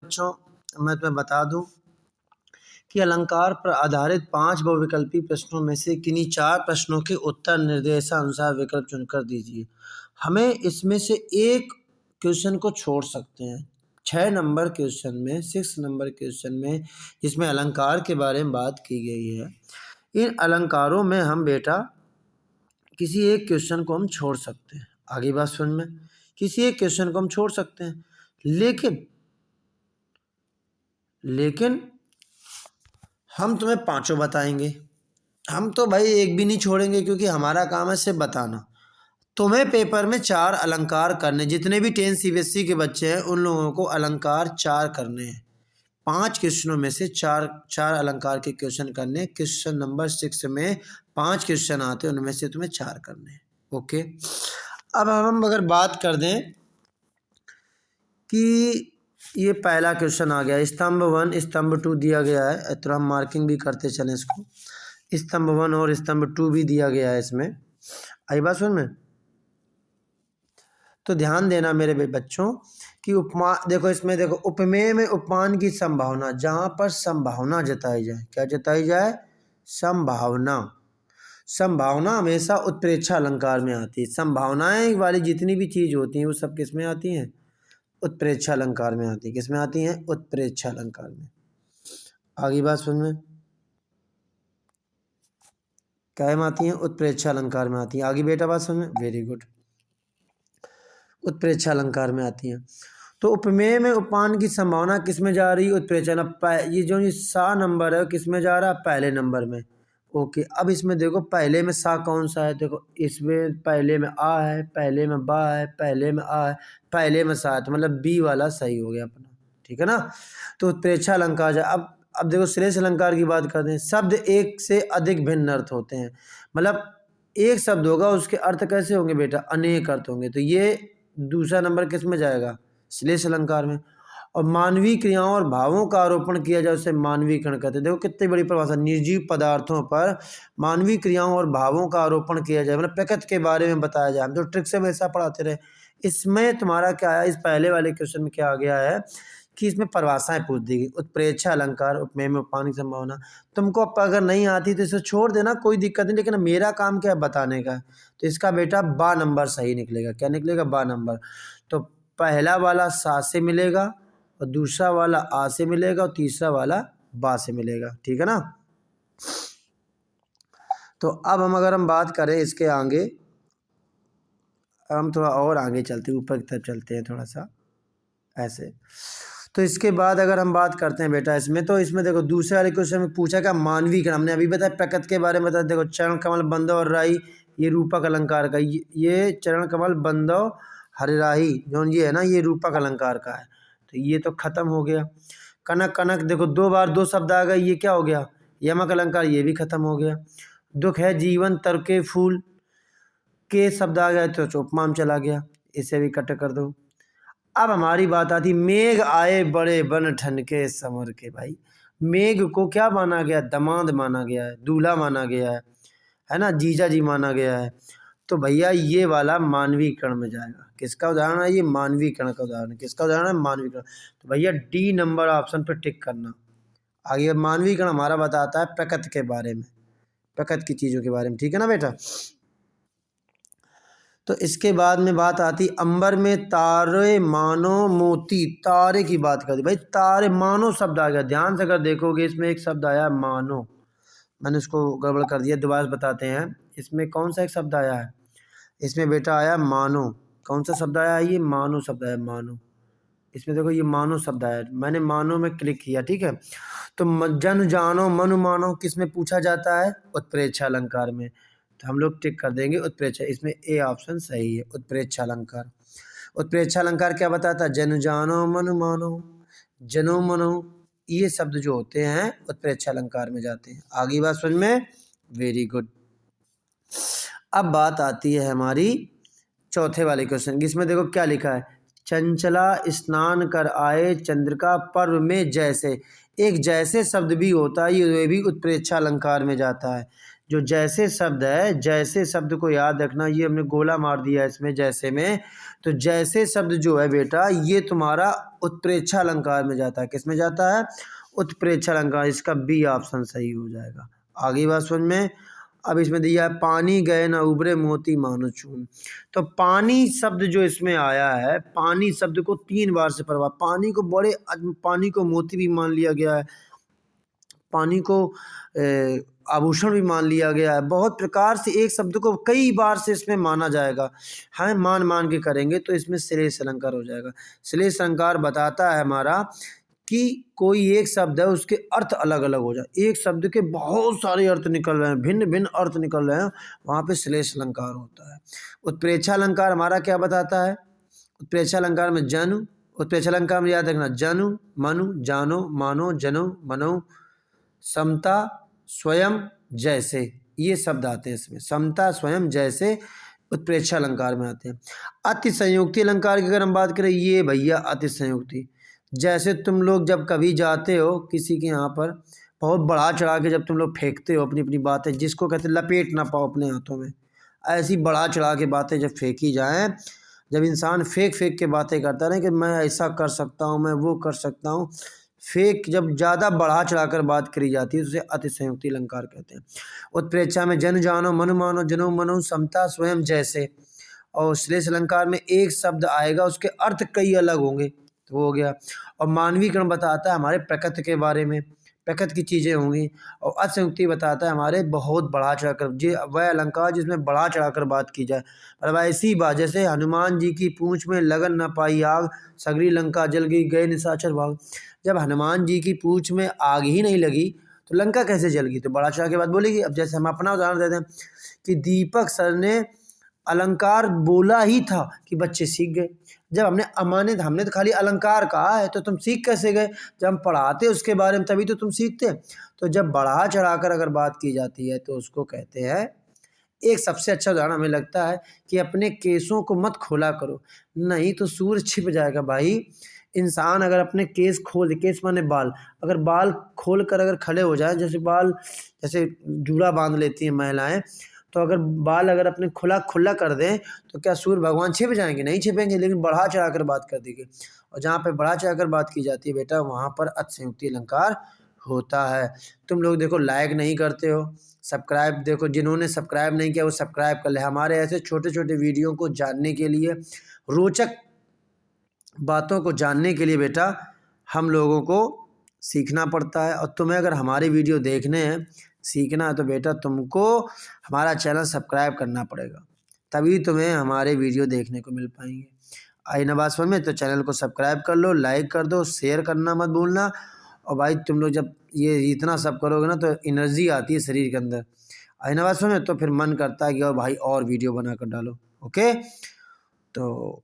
बच्चों मैं तुम्हें बता दूं कि अलंकार पर आधारित 5 बहुविकल्पी प्रश्नों में से किन्हीं 4 प्रश्नों के उत्तर निर्देशानुसार विकल्प चुनकर दीजिए। हमें इसमें से एक क्वेश्चन को छोड़ सकते हैं। 6 नंबर क्वेश्चन में 6 नंबर क्वेश्चन में जिसमें अलंकार के बारे में बात की गई है, इन अलंकारों में हम बेटा किसी एक क्वेश्चन को हम छोड़ सकते हैं। आगे बात सुन में, किसी एक क्वेश्चन को हम छोड़ सकते हैं, लेकिन हम तुम्हें 5 बताएंगे। हम तो भाई एक भी नहीं छोड़ेंगे, क्योंकि हमारा काम है सिर्फ बताना। तुम्हें पेपर में 4 अलंकार करने, जितने भी 10 CBSE के बच्चे हैं उन लोगों को अलंकार 4 करने हैं। 5 क्वेश्चनों में से 4 अलंकार के क्वेश्चन करने। क्वेश्चन नंबर 6 में 5 क्वेश्चन आते हैं, उनमें से तुम्हें 4 करने हैं। ओके, अब हम अगर बात कर दें कि ये पहला क्वेश्चन आ गया, स्तंभ 1 स्तंभ 2 दिया गया है, तो हम मार्किंग भी करते चलें इसको। स्तंभ 1 और स्तंभ 2 भी दिया गया है इसमें। आई बात सुन में, तो ध्यान देना मेरे बच्चों कि उपमा देखो, इसमें देखो उपमेय में उपमान की संभावना, जहाँ पर संभावना जताई जाए, क्या जताई जाए? संभावना। संभावना हमेशा उत्प्रेक्षा अलंकार में आती है। संभावनाएं वाली जितनी भी चीज होती हैं वो सब किस में आती हैं? उत्प्रेक्षा अलंकार में आती है। किस में आती हैं? उत्प्रेक्षा अलंकार में। आगे बात सुन में, क्या में आती हैं? उत्प्रेक्षा अलंकार में आती है। आगे बेटा बात सुन में, वेरी गुड, उत्प्रेक्षा अलंकार में आती हैं। तो उपमेय में उपमान की संभावना किस में जा रही है? उत्प्रेक्षा। ये जो ये सा नंबर है किस में जा रहा है? पहले नंबर में। ओके, अब इसमें देखो पहले में सा कौन सा है? देखो इसमें पहले में आ है, पहले में बा है, पहले में आ है, पहले में सा है, तो मतलब बी वाला सही हो गया अपना। ठीक है ना? तो उत्प्रेक्षा अलंकार जा। अब देखो श्रेष्ठ अलंकार की बात करते हैं। शब्द एक से अधिक भिन्न अर्थ होते हैं, मतलब एक शब्द होगा उसके अर्थ कैसे होंगे बेटा? अनेक अर्थ होंगे। तो ये दूसरा नंबर किस में जाएगा? श्लेष अलंकार में। और मानवीय क्रियाओं और भावों का आरोपण किया जाए उसे मानवीकरण कहते हैं। देखो कितनी बड़ी परिभाषा, निर्जीव पदार्थों पर मानवीय क्रियाओं और भावों का आरोपण किया जाए, मतलब प्रकृति के बारे में बताया जाए। हम तो ट्रिक से हमेशा पढ़ाते रहे। इसमें तुम्हारा क्या है, इस पहले वाले क्वेश्चन में क्या आ गया है कि इसमें परिभाषाएं पूछ दी गई। उत्प्रेक्षा अलंकार, उपमेय में उपमान की संभावना। तुमको अगर नहीं आती तो इसे छोड़ देना, कोई दिक्कत नहीं, लेकिन मेरा काम क्या है? बताने का। तो इसका बेटा बा नंबर सही निकलेगा। क्या निकलेगा? बा नंबर। तो पहला वाला सा से मिलेगा, और दूसरा वाला आ से मिलेगा, और तीसरा वाला बा से मिलेगा। ठीक है ना? तो अब अगर हम बात करें इसके आगे, हम थोड़ा और आगे चलते हैं, ऊपर की तरफ चलते हैं थोड़ा सा ऐसे। तो इसके बाद अगर हम बात करते हैं बेटा इसमें, तो इसमें देखो दूसरे वाले क्वेश्चन में पूछा क्या? मानवीकरण। हमने अभी बताया प्रकृति के बारे में बताया। देखो चरण कमल बंदो और राही, ये रूपक अलंकार का, ये चरण कमल बंदो हरिराही जो ये है ना, ये रूपक अलंकार का है। तो ये तो खत्म हो गया। कनक कनक, देखो 2 बार 2 शब्द आ गए, ये क्या हो गया? यमक अलंकार, ये भी खत्म हो गया। दुख है जीवन तर के फूल, के शब्द आ गए तो उपमा में चला गया, इसे भी कट कर दो। अब हमारी बात आती, मेघ आए बड़े बन ठनके समर के। भाई मेघ को क्या माना गया? दामाद माना गया है, दूल्हा माना गया है ना, जीजा जी माना गया है। तो भैया ये वाला मानवीकरण में जाएगा। किसका उदाहरण है ये? मानवीकरण का उदाहरण है। किसका उदाहरण है? मानवीकरण। तो भैया डी नंबर ऑप्शन पर टिक करना। आगे मानवीकरण हमारा बताता है प्रकृति के बारे में, प्रकृति की चीजों के बारे में। ठीक है ना बेटा? तो इसके बाद में बात आती, अंबर में तारे मानो मोती। तारे की बात कर दी भाई, तारे मानो शब्द आ गया। ध्यान से अगर देखोगे इसमें एक शब्द आया मानो, मैंने उसको गड़बड़ कर दिया, दोबारा बताते हैं। इसमें कौन सा एक शब्द आया है? इसमें बेटा आया मानो। कौन सा शब्द आया? ये मानो शब्द आया, मानो। इसमें देखो ये मानो शब्द आया, मैंने मानो में क्लिक किया। ठीक है, तो जन जानो मनु मानो किस में पूछा जाता है? उत्प्रेक्षा अलंकार में। तो हम लोग टिक कर देंगे उत्प्रेक्षा। इसमें ए ऑप्शन सही है, उत्प्रेक्षा अलंकार। उत्प्रेक्षा अलंकार क्या बताता है? जन जानो मनु मानो, जनो मनो, ये शब्द जो होते हैं उत्प्रेक्षा अलंकार में जाते हैं। आगे बात समझ में? Very good. अब बात आती है हमारी चौथे वाले क्वेश्चन की। इसमें देखो क्या लिखा है, चंचला स्नान कर आए चंद्रिका पर्व में जैसे। एक जैसे शब्द भी होता है, ये भी उत्प्रेक्षा अलंकार में जाता है। जो जैसे शब्द है, जैसे शब्द को याद रखना, ये हमने गोला मार दिया इसमें जैसे में, तो जैसे शब्द जो है बेटा ये तुम्हारा उत्प्रेक्षा अलंकार में जाता है। किस में जाता है? उत्प्रेक्षा अलंकार। इसका बी ऑप्शन सही हो जाएगा। आगे बात समझ में। अब इसमें दिया है पानी गए न उबरे मोती मानो चून। तो पानी शब्द जो इसमें आया है, पानी शब्द को 3 बार से पढ़वा। पानी को पानी को मोती भी मान लिया गया है, पानी को आभूषण भी मान लिया गया है। बहुत प्रकार से एक शब्द को कई बार से इसमें माना जाएगा। हाँ, मान के करेंगे तो इसमें श्लेष अलंकार हो जाएगा। श्लेष अलंकार बताता है हमारा कि कोई एक शब्द है उसके अर्थ अलग अलग हो जाए। एक शब्द के बहुत सारे अर्थ निकल रहे हैं, भिन्न भिन्न अर्थ निकल रहे हैं, वहाँ पे श्लेष अलंकार होता है। उत्प्रेक्षा अलंकार हमारा क्या बताता है? उत्प्रेक्षा अलंकार में जनु, उत्प्रेक्षा अलंकार में याद रखना जनु, मनु, जानो, मानो, जनो, मनो, समता, स्वयं, जैसे, ये शब्द आते हैं इसमें। समता, स्वयं, जैसे उत्प्रेक्षा अलंकार में आते हैं। अति संयुक्ति अलंकार की अगर हम बात करें, ये भैया अति संयुक्ति, जैसे तुम लोग जब कभी जाते हो किसी के यहाँ पर, बहुत बढ़ा चढ़ा के जब तुम लोग फेंकते हो अपनी अपनी बातें, जिसको कहते हैं लपेट ना पाओ अपने हाथों में, ऐसी बढ़ा चढ़ा के बातें जब फेंकी जाएं, जब इंसान फेंक के बातें करता रहे कि मैं ऐसा कर सकता हूँ, मैं वो कर सकता हूँ, जब ज़्यादा बढ़ा चढ़ाकर बात करी जाती है तो उसे अति संयुक्ति अलंकार कहते हैं। उत्प्रेक्षा में जन जानो, मनु मानो, जनो मनो, समता, स्वयं, जैसे। और श्लेष अलंकार में एक शब्द आएगा उसके अर्थ कई अलग होंगे, तो वो हो गया। और मानवीकरण बताता है हमारे प्रकृति के बारे में, प्रकृति की चीज़ें होंगी। और असंयुक्ति बताता है हमारे बहुत बढ़ा चढ़ाकर, वह अलंकार जिसमें बढ़ा चढ़ाकर बात की जाए। मतलब ऐसी बात जैसे हनुमान जी की पूंछ में लगन न पाई आग, सगरी लंका जल गई गए निशाचर भाग। जब हनुमान जी की पूंछ में आग ही नहीं लगी तो लंका कैसे जल गई? तो बढ़ा चढ़ा के बात बोलेगी। अब जैसे हम अपना उदाहरण देते हैं कि दीपक सर ने अलंकार बोला ही था कि बच्चे सीख गए। जब हमने तो खाली अलंकार कहा है, तो तुम सीख कैसे गए? जब हम पढ़ाते उसके बारे में तभी तो तुम सीखते। तो जब बढ़ा चढ़ाकर अगर बात की जाती है तो उसको कहते हैं, एक सबसे अच्छा उदाहरण हमें लगता है कि अपने केसों को मत खोला करो, नहीं तो सूर्य छिप जाएगा। भाई इंसान अगर अपने केस खोल, केस माने बाल, अगर बाल खोल कर अगर खड़े हो जाए, जैसे जूड़ा बांध लेती हैं महिलाएं, तो अगर बाल अगर अपने खुला कर दें तो क्या सूर्य भगवान छिप जाएंगे? नहीं छिपेंगे। लेकिन बढ़ा चढ़ा कर बात कर देंगे, और जहाँ पे बढ़ा चढ़ा कर बात की जाती है बेटा, वहाँ पर अतिशयोक्ति अलंकार होता है। तुम लोग देखो लाइक नहीं करते हो, सब्सक्राइब, देखो जिन्होंने सब्सक्राइब नहीं किया वो सब्सक्राइब कर ले। हमारे ऐसे छोटे छोटे वीडियो को जानने के लिए, रोचक बातों को जानने के लिए बेटा हम लोगों को सीखना पड़ता है। और तुम्हें अगर हमारे वीडियो देखने हैं, सीखना है, तो बेटा तुमको हमारा चैनल सब्सक्राइब करना पड़ेगा, तभी तुम्हें हमारे वीडियो देखने को मिल पाएंगे। आई ना बात समझ में? तो चैनल को सब्सक्राइब कर लो, लाइक कर दो, शेयर करना मत भूलना। और भाई तुम लोग जब ये इतना सब करोगे ना तो एनर्जी आती है शरीर के अंदर। आई ना बात समझ में? तो फिर मन करता है कि और भाई और वीडियो बना कर डालो। ओके, तो